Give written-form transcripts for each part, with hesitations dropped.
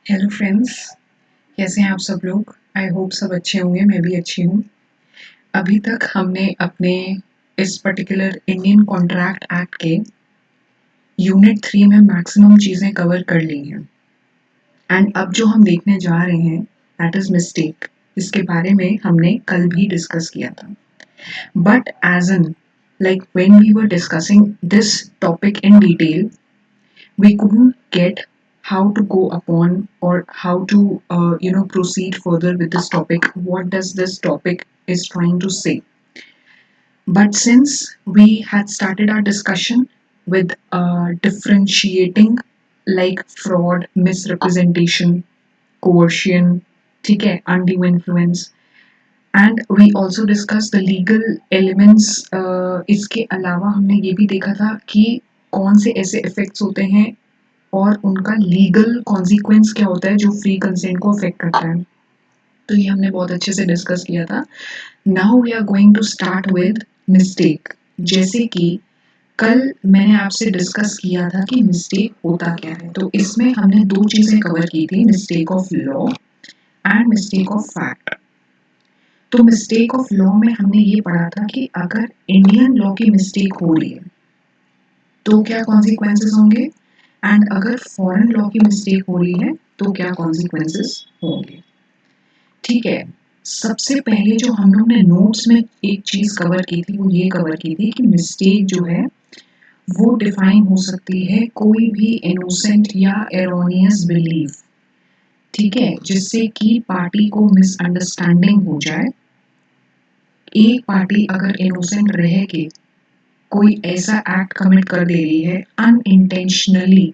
Hello friends, कैसे हैं आप सब लोग? आई होप सब अच्छे होंगे, मैं भी अच्छी हूँ। अभी तक हमने अपने इस पर्टिकुलर इंडियन कॉन्ट्रैक्ट एक्ट के यूनिट 3 में मैक्सिमम चीज़ें कवर कर ली हैं। एंड अब जो हम देखने जा रहे हैं दैट इज़ मिस्टेक, इसके बारे में हमने कल भी डिस्कस किया था। But as an like when we were discussing this topic in detail, we couldn't get how to go upon or how to proceed further with this topic. What does this topic is trying to say? But since we had started our discussion with differentiating like fraud, misrepresentation, coercion, ठीक है, undue influence, and we also discussed the legal elements. इसके अलावा हमने ये भी देखा था कि कौन से ऐसे इफेक्ट्स होते हैं और उनका लीगल कॉन्सिक्वेंस क्या होता है जो फ्री कंसेंट को अफेक्ट करता है। तो ये हमने बहुत अच्छे से डिस्कस किया था। Now we are going to start with mistake. जैसे कि कल मैंने आपसे डिस्कस किया था कि मिस्टेक होता क्या है, तो इसमें हमने दो चीजें कवर की थी, mistake of law and mistake of fact. तो मिस्टेक ऑफ लॉ में हमने ये पढ़ा था कि अगर इंडियन लॉ की मिस्टेक हो रही है तो क्या कॉन्सिक्वेंसेस होंगे, एंड अगर फॉरेन लॉ की मिस्टेक हो रही है तो क्या कॉन्सिक्वेंसेस होंगे। ठीक है, सबसे पहले जो हम लोग ने नोट्स में एक चीज कवर की थी वो ये कवर की थी कि मिस्टेक जो है वो डिफाइन हो सकती है कोई भी इनोसेंट या एरोनियस बिलीफ, ठीक है, जिससे कि पार्टी को मिसअंडरस्टैंडिंग हो जाए। एक पार्टी अगर इनोसेंट रह के कोई ऐसा एक्ट कमिट कर दे रही है अनइंटेंशनली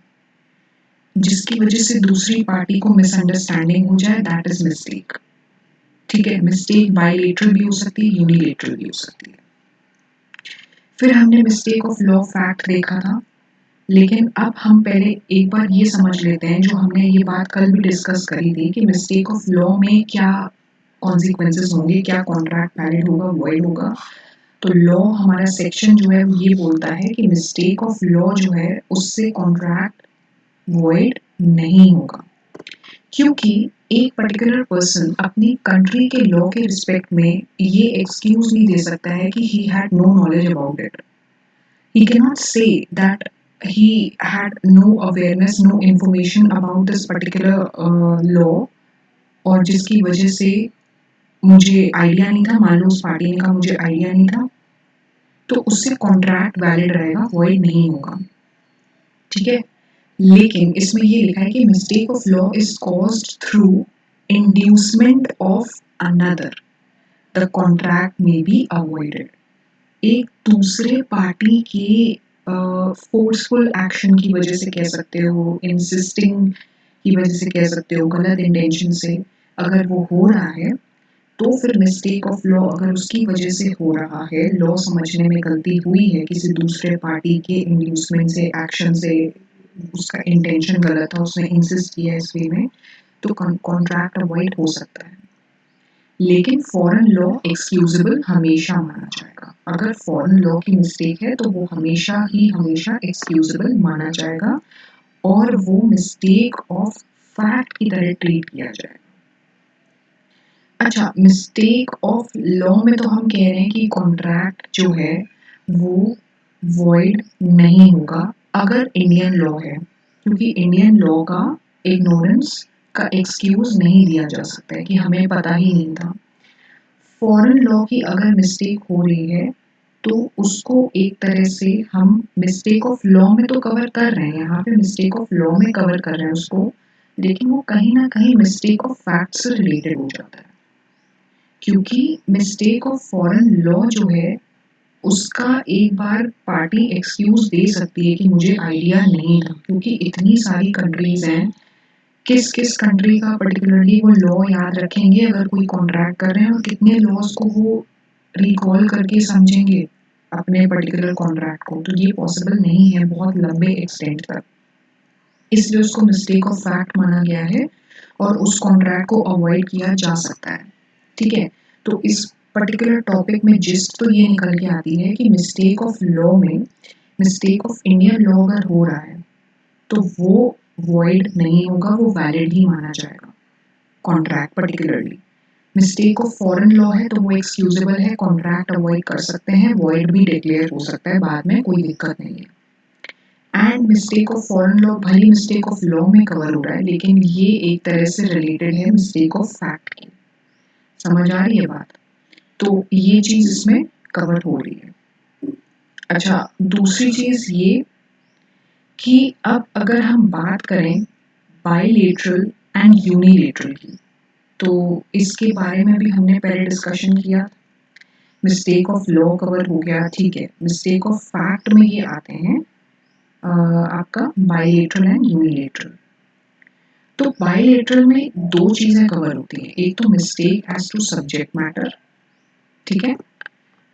जिसकी वजह से दूसरी पार्टी को मिसअंडरस्टैंडिंग हो जाए, दैट इज मिस्टेक। ठीक है, मिस्टेक बाइलेटरल भी हो सकती है, यूनिलेटरल भी हो सकती है। फिर हमने मिस्टेक ऑफ लॉ फैक्ट देखा था, लेकिन अब हम पहले एक बार ये समझ लेते हैं जो हमने ये बात कल भी डिस्कस करी थी कि मिस्टेक ऑफ लॉ में क्या कॉन्सिक्वेंसेस होंगे, क्या कॉन्ट्रैक्ट वैलिड होगा, वॉइड होगा। तो लॉ हमारा सेक्शन जो है वो ये बोलता है कि मिस्टेक ऑफ लॉ जो है उससे कॉन्ट्रैक्ट वॉइड नहीं होगा, क्योंकि एक पर्टिकुलर पर्सन अपनी कंट्री के लॉ के रिस्पेक्ट में ये एक्सक्यूज नहीं दे सकता है कि he had no knowledge about it. He can not say that he had no awareness, no information about this particular law, और जिसकी वजह से मुझे आइडिया नहीं था, मान लो उस पार्टी ने कहा मुझे आइडिया नहीं था, तो उससे कॉन्ट्रैक्ट वैलिड रहेगा, वॉइड नहीं होगा। ठीक है, लेकिन इसमें ये लिखा है कि mistake of law is caused through inducement of another, the contract में बी अवॉइडेड। एक दूसरे पार्टी के फोर्सफुल एक्शन की वजह से कह सकते हो, इंसिस्टिंग की वजह से कह सकते हो, गलत इंटेंशन से अगर वो हो रहा है तो फिर मिस्टेक ऑफ लॉ अगर उसकी वजह से हो रहा है, लॉ समझने में गलती हुई है किसी दूसरे पार्टी के इंड्यूसमेंट से, एक्शन से, उसका इंटेंशन गलत था, उसने इंसिस्ट किया इस वे में, तो कॉन्ट्रैक्ट अवॉइड हो सकता है। लेकिन फॉरेन लॉ एक्सक्यूजेबल हमेशा माना जाएगा। अगर फॉरेन लॉ की मिस्टेक है तो वो हमेशा ही हमेशा एक्सक्यूजेबल माना जाएगा और वो मिस्टेक ऑफ फैक्ट की तरह ट्रीट किया जाएगा। अच्छा, मिस्टेक ऑफ लॉ में तो हम कह रहे हैं कि कॉन्ट्रैक्ट जो है वो वॉइड नहीं होगा अगर इंडियन लॉ है, क्योंकि इंडियन लॉ का इग्नोरेंस का एक्सक्यूज नहीं दिया जा सकता है कि हमें पता ही नहीं था। फॉरेन लॉ की अगर मिस्टेक हो रही है तो उसको एक तरह से हम मिस्टेक ऑफ लॉ में तो कवर कर रहे हैं, यहाँ पे मिस्टेक ऑफ लॉ में कवर कर रहे हैं उसको, लेकिन वो कहीं ना कहीं मिस्टेक ऑफ फैक्ट से रिलेटेड हो जाता है, क्योंकि मिस्टेक ऑफ फॉरेन लॉ जो है उसका एक बार पार्टी एक्सक्यूज दे सकती है कि मुझे आइडिया नहीं था, क्योंकि इतनी सारी कंट्रीज हैं, किस किस कंट्री का पर्टिकुलरली वो लॉ याद रखेंगे अगर कोई कॉन्ट्रैक्ट कर रहे हैं, और कितने लॉज को वो रिकॉल करके समझेंगे अपने पर्टिकुलर कॉन्ट्रैक्ट को, तो ये पॉसिबल नहीं है बहुत लंबे एक्सटेंट तक। इसलिए उसको मिस्टेक ऑफ फैक्ट माना गया है और उस कॉन्ट्रैक्ट को अवॉइड किया जा सकता है। ठीक है, तो इस पर्टिकुलर टॉपिक में जिस्ट तो ये निकल के आती है कि मिस्टेक ऑफ लॉ में, मिस्टेक ऑफ इंडियन लॉ अगर हो रहा है तो वो वॉइड नहीं होगा, वो वैलिड ही माना जाएगा contract particularly. Mistake of foreign law है तो वो एक्सक्यूजेबल है, कॉन्ट्रैक्ट अवॉइड कर सकते हैं, वॉइड भी डिक्लेयर हो सकता है बाद में, कोई दिक्कत नहीं है। And mistake of foreign law भली मिस्टेक ऑफ लॉ में कवर हो रहा है, लेकिन ये एक तरह से रिलेटेड है मिस्टेक ऑफ फैक्ट की। समझ आ रही है बात? तो ये चीज इसमें कवर हो रही है। अच्छा, दूसरी चीज ये कि अब अगर हम बात करें बाइलेटरल एंड यूनिलेटरल की, तो इसके बारे में भी हमने पहले डिस्कशन किया। मिस्टेक ऑफ लॉ कवर हो गया, ठीक है। मिस्टेक ऑफ फैक्ट में ये आते हैं आपका बाइलेटरल एंड यूनिलेटरल। तो बाइलेटरल में दो चीजें कवर होती हैं, एक तो mistake as to subject matter, ठीक है,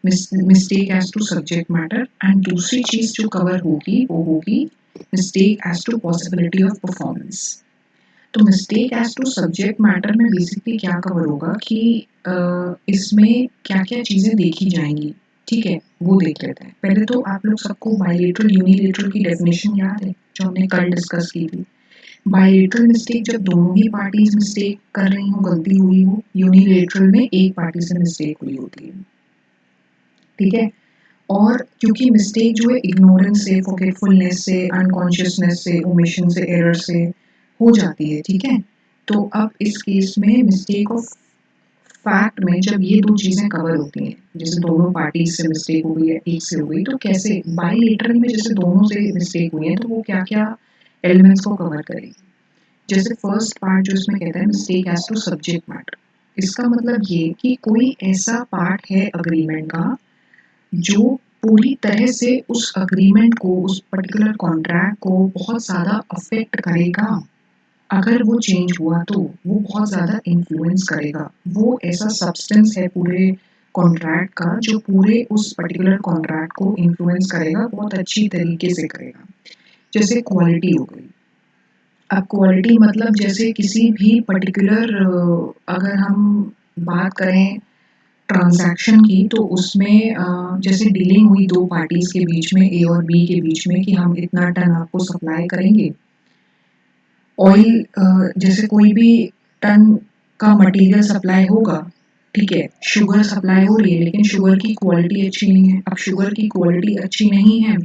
mistake as to subject matter, and दूसरी चीज जो कवर होगी वो होगी mistake as to possibility of performance. तो mistake as to subject matter में बेसिकली क्या कवर होगा कि इसमें क्या क्या चीजें देखी जाएंगी, ठीक है, वो देख लेते हैं। पहले तो आप लोग सबको बाइलेटरल यूनिलेटरल की डेफिनेशन याद है जो हमने कल डिस्कस की थी। बाइलेटरल मिस्टेक जब दोनों ही पार्टीज मिस्टेक कर रही हो, गलती हुई हो। यूनिलेटरल में एक पार्टी से मिस्टेक हुई होती है, ठीक है। और क्योंकि मिस्टेक जो है इग्नोरेंस से, फॉरगेटफुलनेस से, अनकॉन्शियसनेस से, ओमिशन से, एरर से हो जाती है, ठीक है। तो अब इस केस में मिस्टेक ऑफ फैक्ट में जब ये दो चीजें कवर होती हैं, जैसे दोनों पार्टी से मिस्टेक हो गई है, एक से हो गई, तो कैसे बाइलेटरल में जैसे दोनों से मिस्टेक हुई है तो वो क्या क्या एलिमेंट्स को कवर करेगी। जैसे फर्स्ट पार्ट जो इसमें कहता है mistake as to subject matter, इसका मतलब ये कि कोई ऐसा पार्ट है अग्रीमेंट का जो पूरी तरह से उस अग्रीमेंट को, उस पर्टिकुलर कॉन्ट्रैक्ट को बहुत ज़्यादा अफेक्ट करेगा। अगर वो चेंज हुआ तो वो बहुत ज़्यादा इन्फ्लुएंस करेगा। वो ऐसा सब्सटेंस है पूरे कॉन्ट्रैक्ट का जो पूरे उस पर्टिकुलर कॉन्ट्रैक्ट को इन्फ्लुएंस करेगा, बहुत अच्छी तरीके से करेगा। जैसे क्वालिटी हो गई। अब क्वालिटी मतलब जैसे किसी भी पर्टिकुलर अगर हम बात करें ट्रांजैक्शन की, तो उसमें जैसे डीलिंग हुई दो पार्टीज के बीच में, ए और बी के बीच में, कि हम इतना टन आपको सप्लाई करेंगे ऑयल। जैसे कोई भी टन का मटेरियल सप्लाई होगा, ठीक है, शुगर सप्लाई हो रही है लेकिन शुगर की क्वालिटी अच्छी नहीं है। अब शुगर की क्वालिटी अच्छी नहीं है,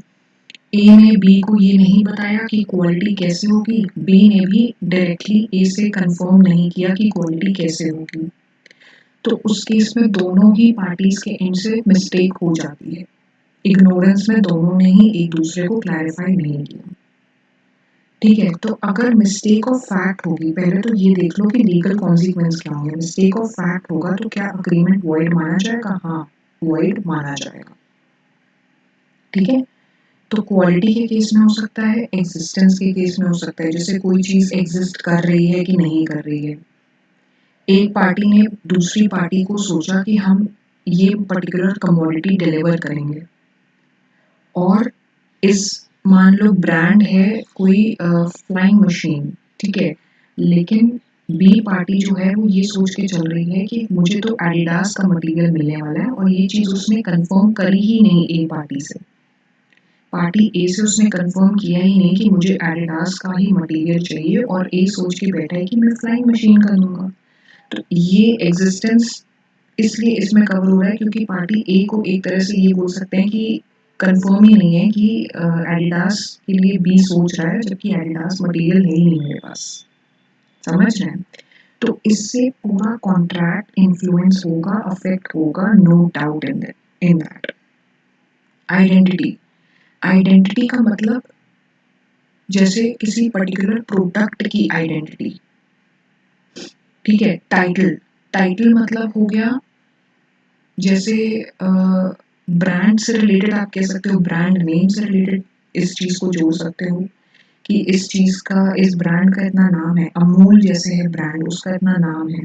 ए ने बी को ये नहीं बताया कि क्वालिटी कैसे होगी, बी ने भी डायरेक्टली ए से कंफर्म नहीं किया कि क्वालिटी कैसे होगी। तो उस केस में दोनों ही पार्टीज के एंड से मिस्टेक हो जाती है। इग्नोरेंस में दोनों ने ही एक दूसरे को क्लैरिफाई नहीं किया, ठीक है। तो अगर मिस्टेक ऑफ फैक्ट होगी, पहले तो ये देख लो कि लीगल कॉन्सिक्वेंस क्या होंगे। मिस्टेक ऑफ फैक्ट होगा तो क्या अग्रीमेंट वॉइड माना जाएगा? हाँ, वॉइड माना जाएगा, ठीक है। तो क्वालिटी के केस में हो सकता है, एग्जिस्टेंस के केस में हो सकता है, जैसे कोई चीज एग्जिस्ट कर रही है कि नहीं कर रही है। एक पार्टी ने दूसरी पार्टी को सोचा कि हम ये पर्टिकुलर कमोडिटी डिलीवर करेंगे, और इस मान लो ब्रांड है कोई फ्लाइंग मशीन, ठीक है, लेकिन बी पार्टी जो है वो ये सोच के चल रही है कि मुझे तो एडिडास का मटेरियल मिलने वाला है, और ये चीज उसने कंफर्म करी ही नहीं ए पार्टी से। पार्टी ए से उसने कंफर्म किया ही नहीं कि मुझे एडिडास का ही मटेरियल चाहिए, और ए सोच के बैठा है कि मैं फ्लाइंग मशीन कर लूंगा। तो ये एग्जिस्टेंस इसलिए इसमें कवर हो रहा है क्योंकि पार्टी ए को एक तरह से ये बोल सकते हैं कि कंफर्म ही नहीं है कि एडिडास के लिए बी सोच रहा है, जबकि एडिडास मटेरियल है ही नहीं मेरे पास। समझ रहे हैं? तो इससे पूरा कॉन्ट्रैक्ट इन्फ्लुएंस होगा, अफेक्ट होगा, no doubt in that. Identity. Identity का मतलब जैसे किसी पर्टिकुलर प्रोडक्ट की आइडेंटिटी, ठीक है। टाइटल। टाइटल मतलब हो गया जैसे ब्रांड से रिलेटेड, आप कह सकते हो ब्रांड नेम से रिलेटेड इस चीज को जोड़ सकते हो कि इस चीज का, इस ब्रांड का इतना नाम है। अमूल जैसे है ब्रांड, उसका इतना नाम है।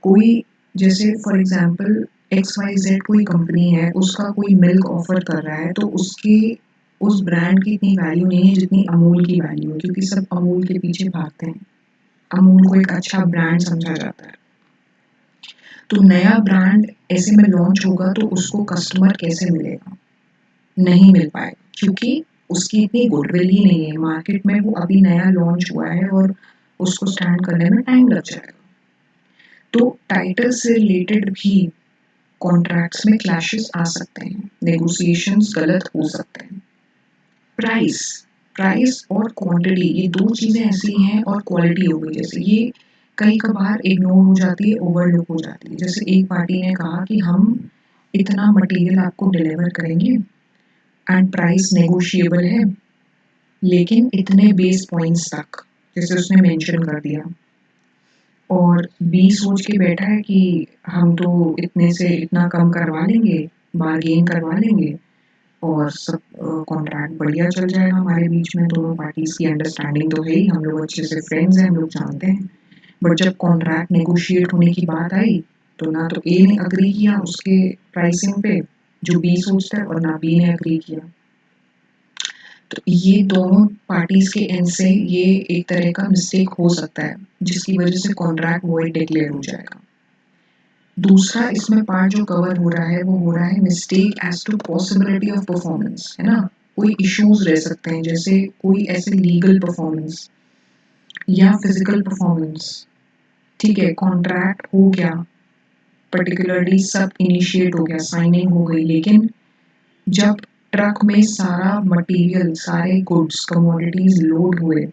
कोई जैसे फॉर एग्जांपल XYZ कोई कंपनी है, उसका कोई मिल्क ऑफर कर रहा है, तो उसकी उस ब्रांड की इतनी वैल्यू नहीं है जितनी अमूल की वैल्यू है, क्योंकि सब अमूल के पीछे भागते हैं। अमूल को एक अच्छा ब्रांड समझा जाता है। तो नया ब्रांड ऐसे में लॉन्च होगा तो उसको कस्टमर कैसे मिलेगा? नहीं मिल पाएगा, क्योंकि उसकी इतनी गुडविल ही नहीं है मार्केट में, वो अभी नया लॉन्च हुआ है और उसको स्टैंड करने में टाइम लग जाएगा। तो टाइटल से रिलेटेड भी कॉन्ट्रैक्ट्स में क्लैशेस आ सकते हैं, नेगोशिएशंस गलत हो सकते हैं। प्राइस प्राइस और क्वांटिटी ये दो चीज़ें ऐसी हैं, और क्वालिटी हो गई, जैसे ये कई कभार इग्नोर हो जाती है, ओवरलुक हो जाती है। जैसे एक पार्टी ने कहा कि हम इतना मटेरियल आपको डिलीवर करेंगे एंड प्राइस नेगोशिएबल है, लेकिन इतने बेस पॉइंट्स तक, जैसे उसने मेंशन कर दिया, और बी सोच के बैठा है कि हम तो इतने से इतना कम करवा लेंगे, बार्गेन करवा लेंगे, और सब कॉन्ट्रैक्ट बढ़िया चल जाएगा हमारे बीच में, दोनों पार्टीज की अंडरस्टैंडिंग तो है ही, हम लोग अच्छे से फ्रेंड्स हैं, हम लोग जानते हैं। बट जब कॉन्ट्रैक्ट नेगोशिएट होने की बात आई, तो ना तो ए ने अग्री किया उसके प्राइसिंग पे जो बी सोचता है, और ना बी ने अग्री किया। तो ये दोनों पार्टीज के एंड से ये एक तरह का मिस्टेक हो सकता है, जिसकी वजह से कॉन्ट्रैक्ट वॉइड डिक्लेयर हो जाएगा। दूसरा इसमें पार्ट जो कवर हो रहा है, वो हो रहा है mistake as to possibility of performance, है ना। कोई इश्यूज रह सकते हैं, जैसे कोई ऐसे लीगल परफॉर्मेंस या फिजिकल परफॉर्मेंस। ठीक है, कॉन्ट्रैक्ट हो गया, पर्टिकुलरली सब इनिशिएट हो गया, साइनिंग हो गई, लेकिन जब ट्रक में सारा मटेरियल, सारे गुड्स, कमोडिटीज लोड हुए,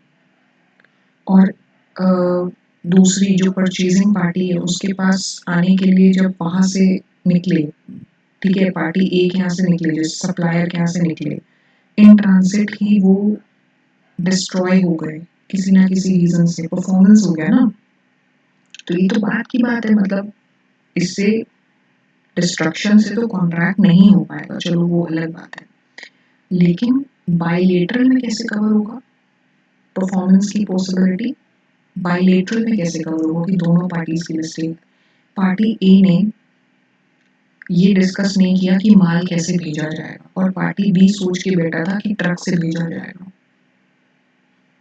और दूसरी जो परचेजिंग पार्टी है उसके पास आने के लिए जब वहां से निकले, ठीक है, पार्टी ए के यहाँ से निकले, जैसे सप्लायर के यहाँ से निकले, इन ट्रांसिट ही वो डिस्ट्रॉय हो गए किसी ना किसी रीजन से, परफॉर्मेंस हो गया ना। तो ये तो बात की बात है, मतलब इससे डिस्ट्रक्शन से तो कॉन्ट्रैक्ट नहीं हो पाएगा, चलो वो अलग बात है। लेकिन बायलेटरल में कैसे कवर होगा परफॉर्मेंस की पॉसिबिलिटी? बायलेटरल में कैसे कवर होगा कि दोनों पार्टीज की मिस्टेक? पार्टी ए ने ये डिस्कस नहीं किया कि माल कैसे भेजा जाएगा, और पार्टी बी सोच के बैठा था कि ट्रक से भेजा जाएगा,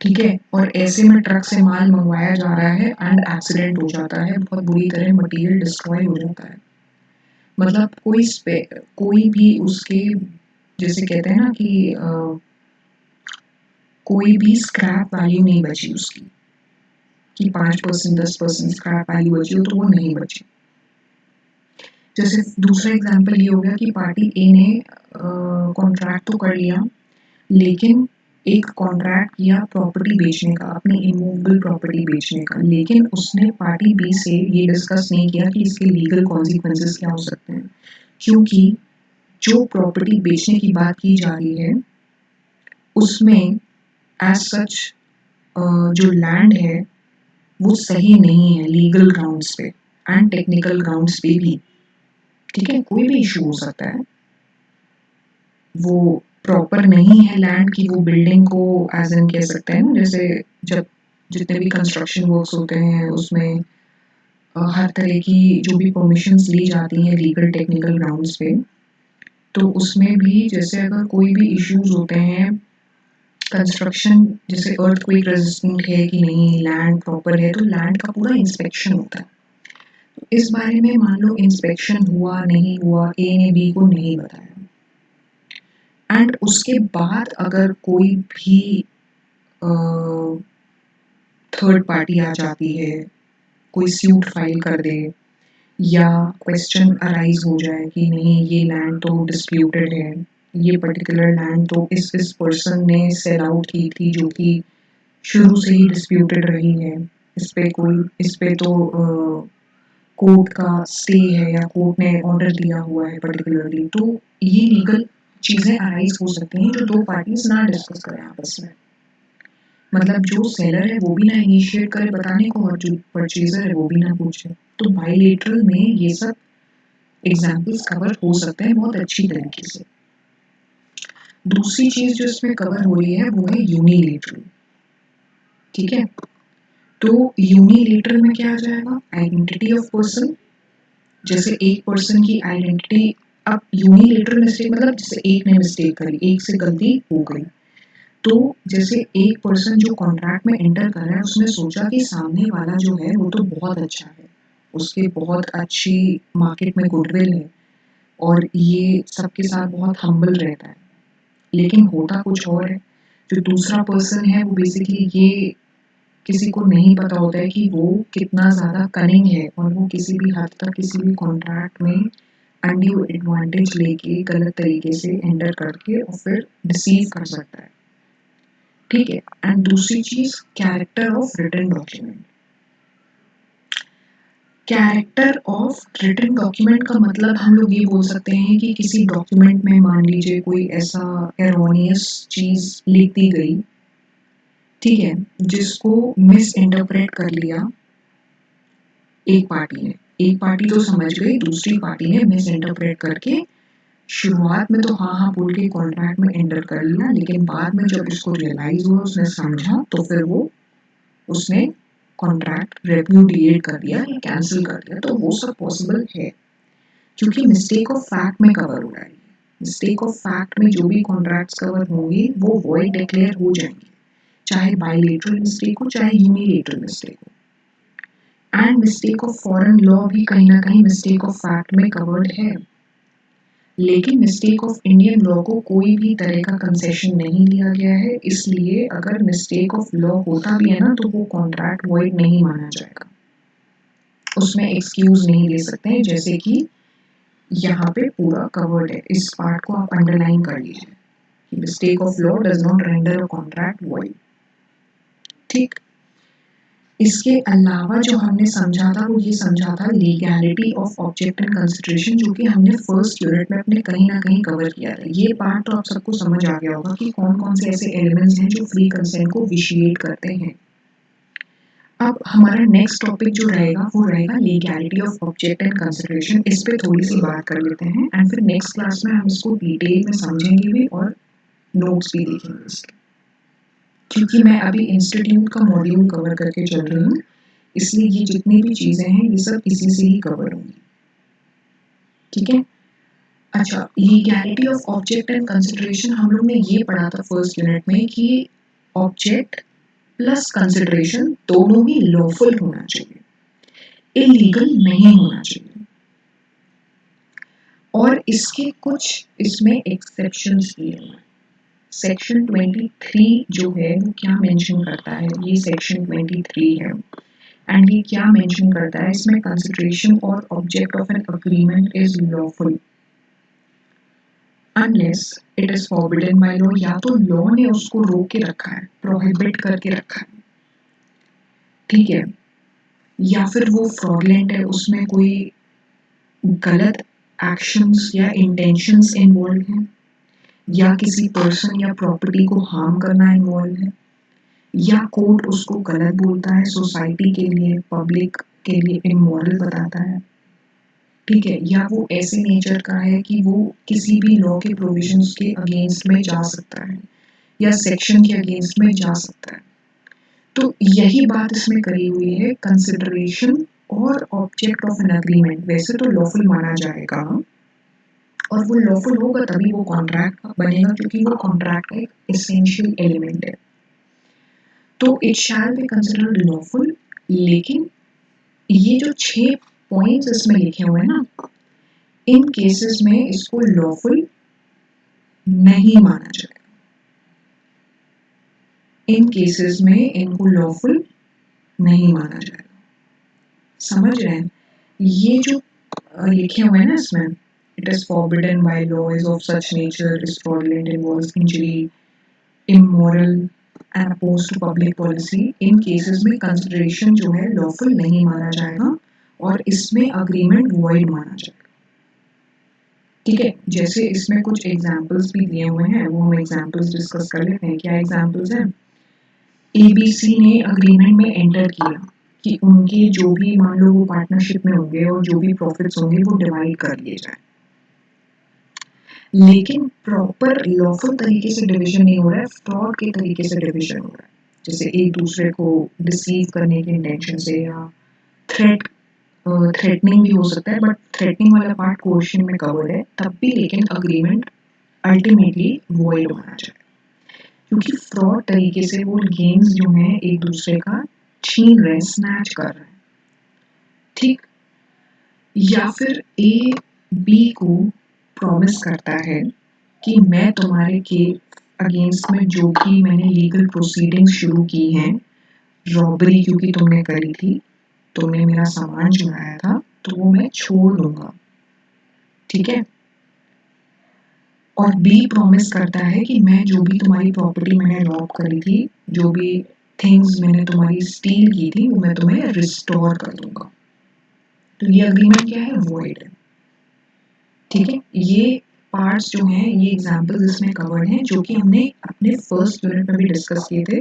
ठीक है, और ऐसे में ट्रक से माल मंगवाया जा रहा है एंड एक्सीडेंट हो जाता है, बहुत बुरी तरह मटेरियल डिस्ट्रॉय हो जाता है। मतलब कोई भी उसके, जैसे कहते हैं ना कि कोई भी स्क्रैप वैल्यू नहीं बची उसकी, कि 5% 10% स्क्रैप वैल्यू बची हो, तो वो नहीं बची। जैसे दूसरा एग्जांपल ये हो गया कि पार्टी ए ने कॉन्ट्रैक्ट तो कर लिया, लेकिन एक कॉन्ट्रैक्ट किया प्रॉपर्टी बेचने का, अपनी इमूवेबल प्रॉपर्टी बेचने का, लेकिन उसने पार्टी बी से ये डिस्कस नहीं किया कि इसके लीगल कॉन्सिक्वेंसेस क्या हो सकते हैं, क्योंकि जो प्रॉपर्टी बेचने की बात की जा रही है उसमें एज सच जो लैंड है वो सही नहीं है लीगल ग्राउंड्स पे एंड टेक्निकल ग्राउंड्स पे भी, ठीक है, कोई भी इशू हो सकता है, वो प्रॉपर नहीं है लैंड की, वो बिल्डिंग को एज एन कह सकते हैं, जैसे जब जितने भी कंस्ट्रक्शन वर्क्स होते हैं उसमें हर तरह की जो भी परमिशंस ली जाती हैं लीगल टेक्निकल ग्राउंड्स पे, तो उसमें भी जैसे अगर कोई भी इश्यूज होते हैं कंस्ट्रक्शन, जैसे अर्थक्वेक रेजिस्टेंट है कि नहीं, लैंड प्रॉपर है, तो लैंड का पूरा इंस्पेक्शन होता है। तो इस बारे में मान लो इंस्पेक्शन हुआ नहीं हुआ, ए ने बी को नहीं बताया, एंड उसके बाद अगर कोई भी थर्ड पार्टी आ जाती है, कोई सूट फाइल कर दे, या क्वेश्चन अराइज हो जाए कि नहीं ये लैंड तो डिस्प्यूटेड है, ये पर्टिकुलर लैंड तो इस पर्सन ने सेल आउट की थी, जो कि शुरू से ही डिस्प्यूटेड रही है, इस पे तो कोर्ट का स्टे है या कोर्ट ने ऑर्डर दिया हुआ है पर्टिकुलरली, तो ये लीगल चीजें अराइज हो सकती हैं जो दो पार्टीज ना डिस्कस करें आपस में। मतलब जो सेलर है वो भी ना इनिशिएट करे बताने को, और जो परचेजर है वो भी ना पूछे। तो बायलेटरल में ये सब एग्जांपल्स कवर हो सकते हैं बहुत अच्छी तरीके से। दूसरी चीज जो इसमें कवर हो रही है वो है यूनिलेटरल, ठीक है। तो यूनिलेटरल में क्या आ जाएगा, आइडेंटिटी ऑफ पर्सन, जैसे एक पर्सन की आइडेंटिटी, अब यूनिलेटरल मिस्टेक मतलब जैसे एक ने मिस्टेक करी, एक से गलती हो गई, तो जैसे एक पर्सन जो कॉन्ट्रैक्ट में एंटर कर रहा है उसने सोचा कि सामने वाला जो है वो तो बहुत अच्छा है, उसके बहुत अच्छी मार्केट में गुडविल है और ये सबके साथ बहुत हम्बल रहता है, लेकिन होता कुछ और है। जो दूसरा पर्सन है वो बेसिकली ये किसी को नहीं पता होता है कि वो कितना ज़्यादा कनिंग है और वो किसी भी हद तक किसी भी कॉन्ट्रैक्ट में अनड्यू एडवांटेज लेके गलत तरीके से एंटर करके और फिर डिसीव कर सकता है। ठीक है। एंड दूसरी चीज character of written document. Character of written document का मतलब हम लोग ये बोल सकते हैं कि किसी डॉक्यूमेंट में मान लीजिए कोई ऐसा एरोनियस चीज लिख दी गई, ठीक है, जिसको मिस इंटरप्रेट कर लिया एक पार्टी ने। एक पार्टी तो समझ गई, दूसरी पार्टी ने मिस इंटरप्रेट करके शुरुआत में तो हाँ हाँ बोल के कॉन्ट्रैक्ट में एंटर कर लिया, लेकिन बाद में जब उसको रियलाइज हुआ, उसने समझा, तो फिर वो उसने कॉन्ट्रैक्ट रेप्यूडिएट कर दिया या कैंसिल कर दिया। तो वो सब पॉसिबल है क्योंकि मिस्टेक ऑफ फैक्ट में कवर हो रहा है। मिस्टेक ऑफ फैक्ट में जो भी कॉन्ट्रैक्ट्स कवर होंगे वो वॉइड डिक्लेयर हो जाएंगे, चाहे बाइलेटरल मिस्टेक हो चाहे यूनिलेटरल मिस्टेक हो। And mistake of foreign law भी कहीं ना कहीं मिस्टेक ऑफ फैक्ट में कवर्ड है, लेकिन मिस्टेक ऑफ इंडियन लॉ को कोई भी तरह का कंसेशन नहीं लिया गया है। इसलिए अगर मिस्टेक ऑफ लॉ होता भी है ना तो वो कॉन्ट्रैक्ट वॉइड नहीं माना जाएगा, उसमें एक्सक्यूज नहीं दे सकते हैं, जैसे कि यहाँ पे पूरा कवर्ड है। इस पार्ट को आप अंडरलाइन कर लीजिए कि mistake of law does not render a contract void. ठीक। इसके अलावा जो हमने समझा था वो ये समझा था legality of object and consideration, जो कि हमने फर्स्ट यूनिट में अपने कहीं ना कहीं कवर किया था। ये पार्ट तो आप सबको समझ आ गया होगा कि कौन कौन से ऐसे एलिमेंट्स हैं जो फ्री कंसेंट को विशिएट करते हैं। अब हमारा नेक्स्ट टॉपिक जो रहेगा वो रहेगा legality of object and consideration. इस पे थोड़ी सी बात कर लेते हैं एंड फिर नेक्स्ट क्लास में हम इसको डिटेल में समझेंगे भी और नोट्स भी देखेंगे इसके, क्योंकि मैं अभी इंस्टीट्यूट का मॉड्यूल कवर करके चल रही हूँ, इसलिए ये जितनी भी चीजें हैं ये सब इसी से ही कवर होंगी। ठीक है। अच्छा, legality of object and consideration हम लोग ने ये पढ़ा था फर्स्ट यूनिट में कि ऑब्जेक्ट प्लस कंसिडरेशन दोनों ही लॉफुल होना चाहिए, इलीगल नहीं होना चाहिए। और इसके कुछ इसमें एक्सेप्शंस दिए हुए हैं। सेक्शन 23 जो है वो क्या मेंशन करता है, ये सेक्शन 23 है एंड ये क्या मेंशन करता है, इसमें कंसिडरेशन और object of an agreement is lawful unless it is forbidden by law. या तो लॉ ने उसको रोक के रखा है, प्रोहिबिट करके रखा है, ठीक है, या फिर वो फ्रॉडलेंट है, उसमें कोई गलत एक्शंस या इंटेंशंस इन्वॉल्व हैं, या किसी पर्सन या प्रॉपर्टी को हार्म करना इन्वॉल्व है, या कोर्ट उसको गलत बोलता है, सोसाइटी के लिए पब्लिक के लिए इमोरल बताता है, ठीक है, या वो ऐसे नेचर का है कि वो किसी भी लॉ के प्रोविजंस के अगेंस्ट में जा सकता है या सेक्शन के अगेंस्ट में जा सकता है। तो यही बात इसमें करी हुई है, कंसिडरेशन और ऑब्जेक्ट ऑफ एन अग्रीमेंट वैसे तो लॉफुल माना जाएगा और वो लॉफुल होगा तभी वो कॉन्ट्रैक्ट बनेगा, क्योंकि वो कॉन्ट्रैक्ट का एक एसेंशियल एलिमेंट है। तो it shall be considered lawful, लेकिन ये जो 6 पॉइंट्स इसमें लिखे हुए हैं ना, इन केसेस में इसको लॉफुल नहीं माना जाएगा। इन केसेस में इनको लॉफुल नहीं माना जाएगा। समझ रहे हैं? ये जो लिखे हुए हैं ना इसमें, it is forbidden by law, is of such nature, is fraudulent, involves injury, immoral and opposed to public policy, in cases में कंसिडरेशन जो है लॉफुल नहीं माना जाएगा और इसमें अग्रीमेंट वॉइड माना जाएगा। ठीक है, जैसे इसमें कुछ एग्जांपल्स भी दिए हुए हैं, वो हम एग्जांपल्स डिस्कस कर लेते हैं। क्या एग्जांपल्स हैं? एबीसी ने अग्रीमेंट में एंटर किया कि उनके जो भी मान लो वो पार्टनरशिप में होंगे और जो भी प्रॉफिट्स होंगे वो डिवाइड कर लिए जाए, लेकिन प्रॉपर लॉफुल तरीके से डिवीजन नहीं हो रहा है, फ्रॉड के तरीके से डिवीजन हो रहा है, जैसे एक दूसरे को डिसीव करने के इंटेंशन से या थ्रेटनिंग भी हो सकता है, बट थ्रेटनिंग वाला पार्ट क्वेश्चन में कवर्ड है तब भी, लेकिन अग्रीमेंट अल्टीमेटली वॉइड होना चाहिए, क्योंकि फ्रॉड तरीके से वो गेम्स जो हैं एक दूसरे का छीन रहे हैं, स्नैच कर रहे हैं। ठीक। या फिर ए बी को प्रॉमिस करता है कि मैं तुम्हारे के अगेंस्ट में जो भी मैंने लीगल प्रोसीडिंग्स शुरू की हैं, रॉबरी क्योंकि तुमने करी थी, तुमने मेरा सामान चुराया था, तो वो मैं छोड़ दूंगा, ठीक है। और बी प्रॉमिस करता है कि मैं जो भी तुम्हारी प्रॉपर्टी मैंने रॉब करी थी, जो भी थिंग्स मैंने तुम्हारी स्टील की थी, वो मैं तुम्हें रिस्टोर कर दूंगा। तो ये अग्रीमेंट क्या है? वॉइड है, ठीक है। ये पार्ट्स जो हैं, ये एग्जांपल्स इसमें कवर्ड हैं, जो कि हमने अपने फर्स्ट यूनिट में भी डिस्कस किए थे,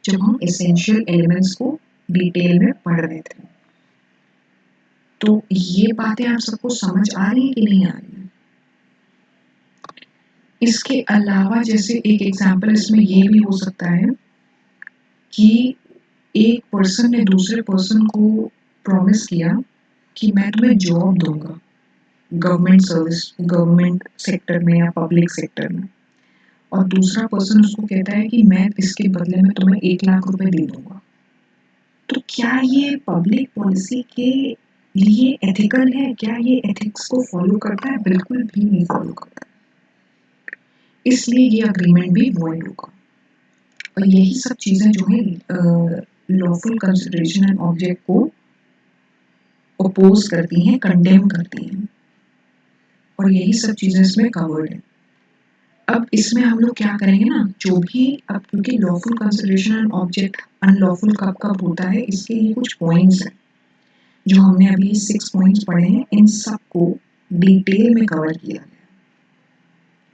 जब हम एसेंशियल एलिमेंट्स को डिटेल में पढ़ रहे थे। तो ये बातें आप सबको समझ आ रही है कि नहीं आ रही है? इसके अलावा जैसे एक एग्जांपल इसमें ये भी हो सकता है कि एक पर्सन ने दूसरे पर्सन को प्रॉमिस किया कि मैं तुम्हें जॉब दूंगा गवर्नमेंट सर्विस, गवर्नमेंट सेक्टर में या पब्लिक सेक्टर में, और दूसरा पर्सन उसको कहता है कि मैं इसके बदले में तुम्हें 1 लाख रुपए दे दूंगा। तो क्या ये पब्लिक पॉलिसी के लिए एथिकल है? क्या ये एथिक्स को फॉलो करता है? बिल्कुल भी नहीं फॉलो करता, इसलिए ये अग्रीमेंट भी वॉइड होगा। और यही सब चीजें जो है लॉफुल कंसिडरेशन एंड ऑब्जेक्ट को अपोज करती हैं, कंडेम करती हैं, और यही सब चीजें इसमें कवर्ड है। अब इसमें हम लोग क्या करेंगे ना, जो भी, अब क्योंकि lawful consideration and object unlawful कब कब होता है, इसके लिए कुछ पॉइंट्स हैं जो हमने अभी 6 पॉइंट्स पढ़े हैं, इन सबको डिटेल में कवर किया गया,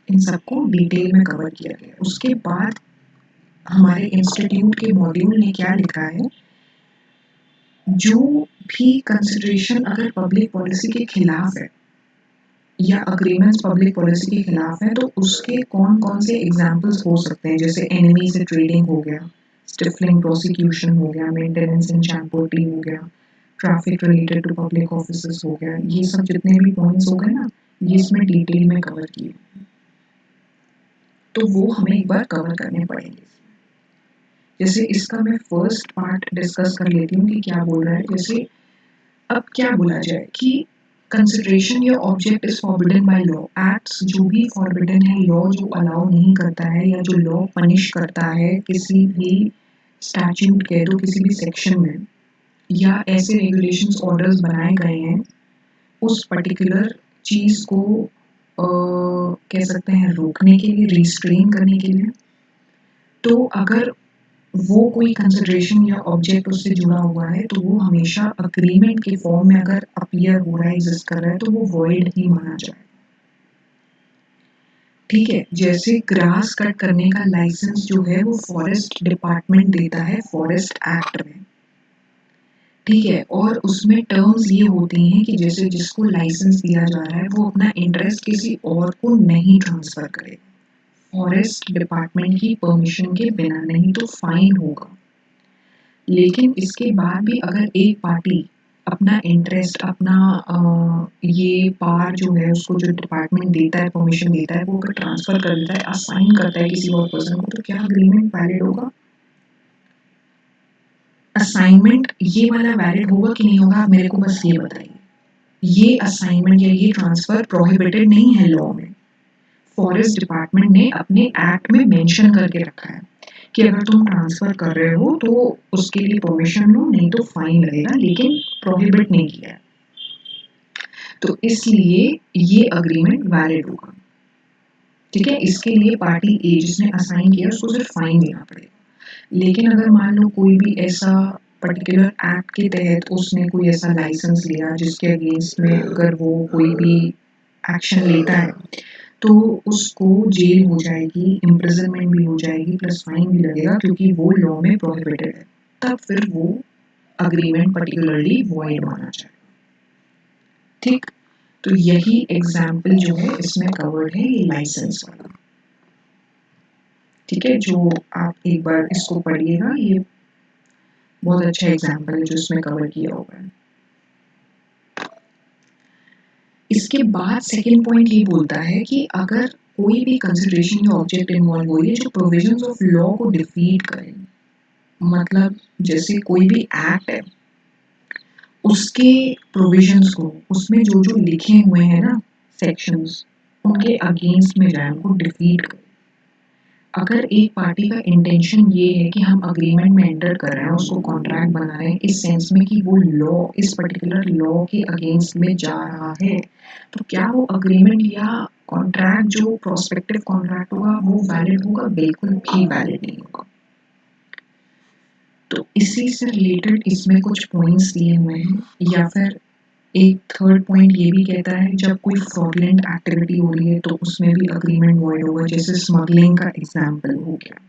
इन सबको डिटेल में कवर किया गया। उसके बाद हमारे इंस्टीट्यूट के मॉड्यूल ने क्या लिखा है, जो भी कंसिडरेशन अगर पब्लिक पॉलिसी के खिलाफ है या अग्रीमेंट्स पब्लिक पॉलिसी के खिलाफ है, तो उसके कौन कौन से एग्जाम्पल्स हो सकते हैं, जैसे एनिमी से ट्रेडिंग हो गया, स्टिफलिंग प्रोसिक्यूशन हो गया, मेंटेनेंस इन चैम्पोर्टी हो गया, traffic related to public offices हो गया, ये सब जितने भी पॉइंट्स हो गए ना, ये इसमें डिटेल में कवर किए, तो वो हमें एक बार कवर करने पड़ेंगे। जैसे इसका मैं फर्स्ट पार्ट डिस्कस कर लेती हूँ कि क्या बोल रहा है। जैसे अब क्या बोला जाए कि कंसिडरेशन या object is forbidden by law, acts जो भी फॉरबिडन है, लॉ जो अलाउ नहीं करता है या जो लॉ पनिश करता है किसी भी स्टैट्यूट कह दो, किसी भी सेक्शन में, या ऐसे रेगुलेशंस ऑर्डर्स बनाए गए हैं उस पर्टिकुलर चीज को कह सकते हैं रोकने के लिए, रिस्ट्रेन करने के लिए। तो अगर वो कोई कंसिडरेशन या ऑब्जेक्ट उससे जुड़ा हुआ है, तो वो हमेशा अग्रीमेंट के फॉर्म में अगर अपीयर हो रहा है, एग्जिस्ट कर रहा है, तो वो वॉइड ही माना जाए, ठीक है। जैसे ग्रास कट करने का लाइसेंस जो है वो फॉरेस्ट डिपार्टमेंट देता है फॉरेस्ट एक्ट में, ठीक है। और उसमें टर्म्स ये होती हैं कि जैसे जिसको लाइसेंस दिया जा रहा है वो अपना इंटरेस्ट किसी और को नहीं ट्रांसफर करे, फॉरेस्ट डिपार्टमेंट की परमिशन के बिना, नहीं तो फाइन होगा। लेकिन इसके बाद भी अगर एक पार्टी अपना इंटरेस्ट, अपना ये पावर जो है उसको जो डिपार्टमेंट देता है, परमिशन देता है, वो अगर ट्रांसफर कर देता है, असाइन करता है किसी और पर्सन को, तो क्या अग्रीमेंट वैलिड होगा? असाइनमेंट ये वाला वैलिड होगा कि नहीं होगा, मेरे को बस ये बताइए। ये असाइनमेंट या ये ट्रांसफर प्रोहिबिटेड नहीं है लॉ में, फॉरेस्ट डिपार्टमेंट ने अपने एक्ट में मेंशन करके रखा है कि अगर तुम ट्रांसफर कर रहे हो तो उसके लिए परमिशन लो, नहीं तो फाइन लगेगा, लेकिन प्रोहिबिट नहीं किया है। तो इसलिए ये अग्रीमेंट वैलिड होगा, ठीक है। इसके लिए पार्टी ए जिसने असाइन किया उसको सिर्फ फाइन देना पड़ेगा। लेकिन अगर मान लो कोई भी ऐसा पर्टिकुलर एक्ट के तहत उसने कोई ऐसा लाइसेंस लिया जिसके अगेंस्ट में अगर वो कोई भी एक्शन लेता है, तो उसको जेल हो जाएगी, इम्प्रिजनमेंट भी हो जाएगी, प्लस फाइन भी लगेगा, क्योंकि वो लॉ में प्रोहिबिटेड है। तब फिर वो अग्रीमेंट पर्टिकुलरली वॉइड माना जाएगा, ठीक। तो यही एग्जाम्पल जो है इसमें कवर्ड है, ये लाइसेंस वाला, ठीक है। जो आप एक बार इसको पढ़िएगा, ये बहुत अच्छा एग्जाम्पल है जो इसमें कवर किया हुआ है। इसके बाद सेकेंड पॉइंट ये बोलता है कि अगर कोई भी कंसिडरेशन या ऑब्जेक्ट इन्वॉल्व हो जो प्रोविजंस ऑफ लॉ को डिफीट करे, मतलब जैसे कोई भी एक्ट है उसके प्रोविजंस को, उसमें जो जो लिखे हुए हैं ना सेक्शंस, उनके अगेंस्ट में जाए, उनको डिफीट करे। अगर एक पार्टी का इंटेंशन ये है कि हम अग्रीमेंट में एंटर कर रहे हैं, उसको कॉन्ट्रैक्ट बना रहे हैं इस सेंस में कि वो लॉ इस पर्टिकुलर लॉ के अगेंस्ट में जा रहा है, तो क्या वो अग्रीमेंट या कॉन्ट्रैक्ट जो प्रोस्पेक्टिव कॉन्ट्रैक्ट होगा वो वैलिड होगा? बिल्कुल भी वैलिड नहीं होगा। तो इसी से रिलेटेड इसमें कुछ पॉइंट्स दिए हुए हैं, या फिर एक थर्ड पॉइंट ये भी कहता है जब कोई फ्रॉडलेंट एक्टिविटी हो रही है तो उसमें भी अग्रीमेंट वॉइड होगा, जैसे स्मगलिंग का एग्जाम्पल हो गया,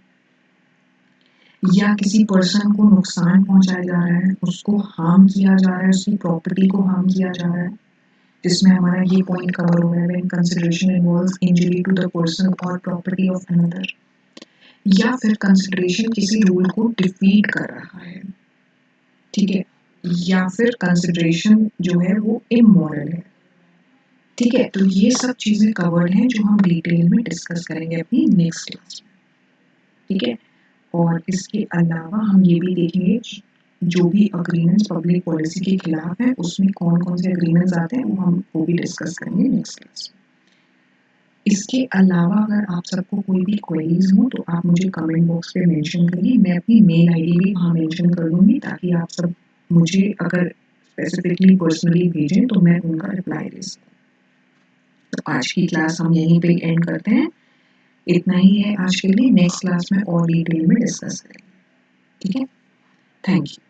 या किसी पर्सन को नुकसान पहुंचाया जा रहा है, उसको हार्म किया जा रहा है, उसकी प्रॉपर्टी को हार्म किया जा रहा है, जिसमें हमारा ये पॉइंट कवर हो रहा है when consideration involves injury to the person और प्रॉपर्टी ऑफ अनदर, या फिर कंसिडरेशन किसी रूल को डिफीट कर रहा है, ठीक है, या फिर कंसिडरेशन जो है वो इमोरल है, ठीक है। तो ये सब चीजें कवर्ड हैं जो हम डिटेल में डिस्कस करेंगे अपनी नेक्स्ट क्लास में, ठीक है। और इसके अलावा हम ये भी देखेंगे जो भी अग्रीमेंट्स पब्लिक पॉलिसी के खिलाफ हैं उसमें कौन कौन से अग्रीमेंट्स आते हैं, वो भी डिस्कस करेंगे नेक्स्ट क्लास में। इसके अलावा अगर आप सबको कोई भी क्वेरीज हो तो आप मुझे कमेंट बॉक्स पे मेंशन करिए, मैं अपनी मेल आईडी भी वहाँ मेंशन कर दूंगी ताकि आप सब मुझे अगर स्पेसिफिकली पर्सनली भेजें तो मैं उनका रिप्लाई दे सकूँ। तो आज की क्लास हम यहीं पे एंड करते हैं, इतना ही है आज के लिए, नेक्स्ट क्लास में और डिटेल में डिस्कस करेंगे, ठीक है। Thank you.